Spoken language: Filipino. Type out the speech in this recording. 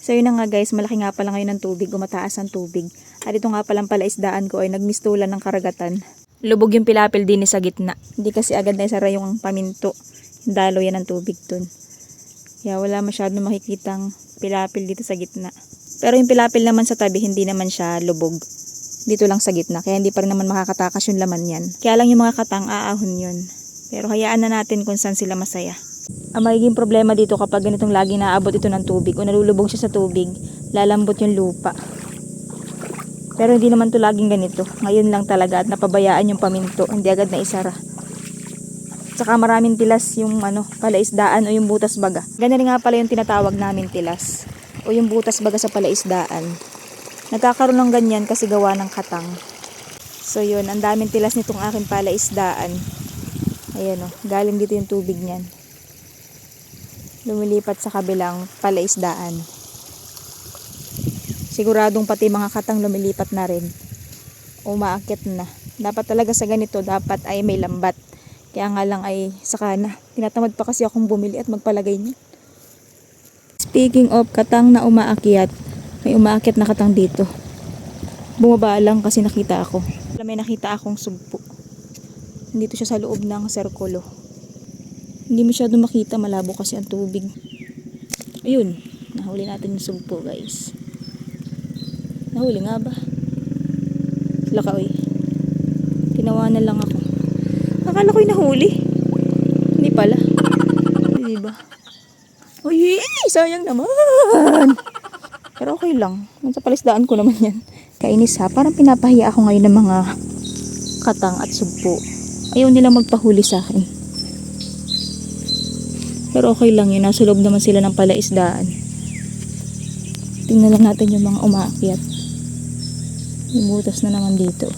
So yun na nga guys, malaki nga pala ngayon ng tubig, umataas ang tubig. At ito nga palang palaisdaan ko ay nagmistulan ng karagatan. Lubog yung pilapil din sa gitna. Hindi kasi agad na isara yung paminto. Dalo yan ng tubig dun. Kaya wala masyadong makikitang pilapil dito sa gitna. Pero yung pilapil naman sa tabi, hindi naman siya lubog. Dito lang sa gitna. Kaya hindi pa rin naman makakatakas yung laman yan. Kaya lang yung mga katang aahon yun. Pero hayaan na natin kung saan sila masaya. Ang magiging problema dito kapag ganitong lagi naaabot ito ng tubig o nalulubog siya sa tubig, lalambot yung lupa. Pero hindi naman to laging ganito. Ngayon lang talaga at napabayaan yung paminto, hindi agad na isara. Tsaka maraming tilas yung palaisdaan o yung butas baga. Ganyan nga pala yung tinatawag namin tilas o yung butas baga sa palaisdaan. Nagkakaroon ng ganyan kasi gawa ng katang. So yun, ang daming tilas nitong aking palaisdaan. Ayan o, galing dito yung tubig niyan. Lumilipat sa kabilang palaisdaan. Siguradong pati mga katang lumilipat na rin. Umaakyat na. Dapat talaga sa ganito, dapat ay may lambat. Kaya nga lang ay saka na. Tinatamad pa kasi akong bumili at magpalagay niya. Speaking of katang na umaakyat, may umaakyat na katang dito. Bumaba lang kasi nakita ako. May nakita akong sugpo. Dito siya sa loob ng serkulo. Hindi masyado makita, malabo kasi ang tubig. Ayun, nahuli natin yung sugpo guys. Nahuli nga ba? Lakaw tinawanan lang ako. Akala ko'y nahuli. Hindi pala. Diba? Uy, sayang naman. Pero okay lang. Sa palisdaan ko naman yan. Kainis ha. Parang pinapahiya ako ngayon ng mga katang at sugpo. Ayaw nila magpahuli sa akin. Pero okay lang yun. Nasa loob naman sila ng palaisdaan. Tingnan lang natin yung mga umaakyat. Yung butas na naman dito.